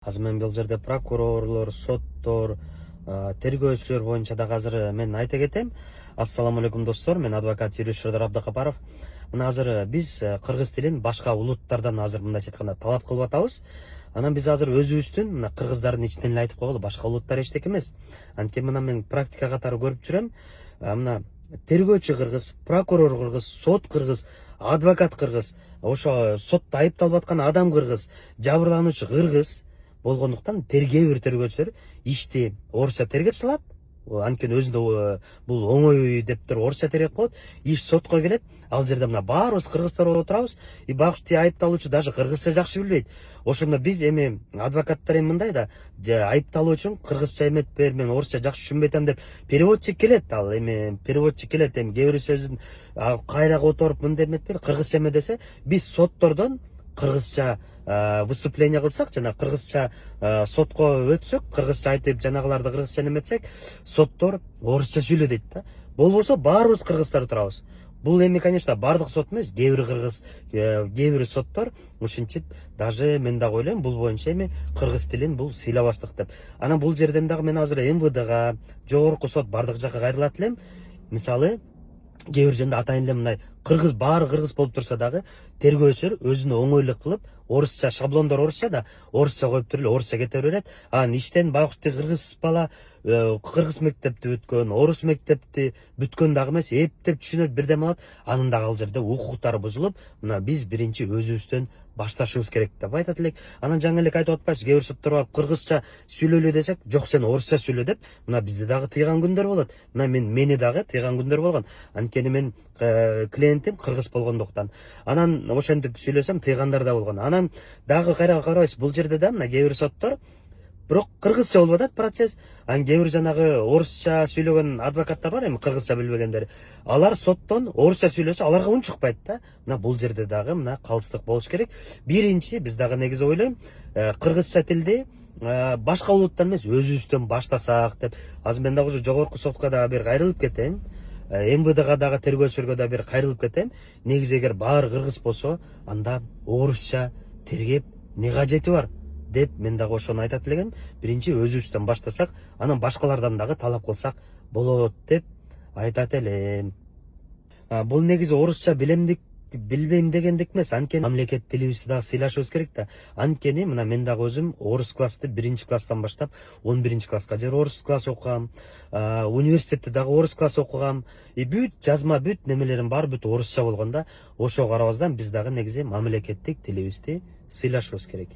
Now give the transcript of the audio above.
Азыр мен бул жерде прокурорлор, соттор, тергөөчүлөр боюнча дагы азыр мен айта кетем. Ассаламу алейкум достор, мен адвокат юрист Шордор Абдыкапаров. Мына азыр биз кыргыз тилин башка улуттардан азыр мындайча айтканда талап кылып атабыз. Анан биз азыр өзүбүздүн мына кыргыздардын ичинен эле айтып койгулу, башка улуттар эчтеке эмес. Анткени мына мен практика катары көрүп жүрөм. Мына тергөөчү кыргыз, прокурор кыргыз, сот кыргыз, адвокат кыргыз, ошо сотто айыпталып аткан адам кыргыз, жабырлануучу кыргыз болгондуктан кээ бир тергөөчүлөр ишти орусча тергеп салат. Анткени өзүндө бул оңой деп туруп орусча тергеп коет. Иш сотко келет. Ал жерде мына баарыбыз кыргыздар болуп отурабыз. Багыш айыпталуучу даже кыргызча жакшы билбейт. Ошондо биз эми адвокаттар эми мындай да, айыпталуучу кыргызча эметпер, мен орусча жакшы түшүнбөй атам деп переводчик келет. Ал эми переводчик келет, эми кээ бир сөзүн кайра которуп мындай эметпер, кыргызча эме десе, биз соттордон кыргызча выступление кылсак, жана кыргызча сотко өтсөк, кыргызча айтып жанагыларды кыргызча эметсек, соттор орусча сүйлө дейт да. Болбосо баарыбыз кыргыздар турабыз. Бул эми, конечно, бардык сот эмес, кээ бир кыргыз, кээ бир соттор ушинтип, даже мен дагы ойлойм, бул боюнча эми кыргыз тилин бул сыйлабастык деп. Анан бул жерден дагы мен азыр МВДга, жогорку сот бардык жакка кайрылат элем. Мисалы, кээ бир жерде атайын эле мындай кыргыз, баары кыргыз болуп турса дагы, тергөөчүлөр өзүнө оңойлук кылып, орусча шаблондор орусча да, орусча коюп туруп эле орусча кете берет. Анан иштен багышты кыргыз бала кыргыз мектепти бүткөн, орус мектепти бүткөн дагы эмес, эптеп түшүнөт, бирдеме алат. Анын дагы ал жерде укуктары бузулуп, мына биз биринчи өзүбүздөн башташыбыз керек деп айтат элек. Анан жаңы эле айтып атпайсыз, кээ бир соттор барып кыргызча сүйлөлү десек, жок сен орусча сүйлө деп, мына бизде дагы тыйган күндөр болот. Мына мени дагы тыйган күндөр болгон. Анткени мен клиентим кыргыз болгондуктан. Анан ошентип сүйлөсөм тыйгандар да болгон. Анан дагы кайра карабайсыз, бул жерде да мына кээ бир соттор бирок кыргызча болуп атат процесс. Анан кээ бир жанагы орусча сүйлөгөн адвокаттар бар, эми кыргызча билбегендер. Алар соттон орусча сүйлөсө, аларга үн чыкпайт да. Мына бул жерде дагы мына калыстык болуш керек. Биринчи биз дагы негизи ойлойм, кыргызча тилди башка улуттан эмес, өзүбүздөн баштасак деп. Азыр мен дагы уже жогорку сотко дагы бир кайрылып кетем. МВДга дагы тергөөчүлөргө да бир кайрылып кетем. Негизи эгер баары кыргыз болсо, анда орусча тергеп не кажети бар деп мен дагы ошону айтат элем. Биринчи өзүбүздөн баштасак, анан башкалардан дагы талап кылсак болот деп айтат элем. Бул негизи орусча билбейм дегендик эмес, анткени мамлекет тилибизди дагы сыйлашыбыз керек да. Анткени мына мен дагы өзүм орус классты 1-класстан баштап 11-класска жер орус класс окугам, университетте дагы орус класс окугам. Бүт жазма, бүт немелерим бар, бүт орусча болгондо, ошого карабастан биз дагы негизи мамлекеттик тилибизди сыйлашыбыз керек.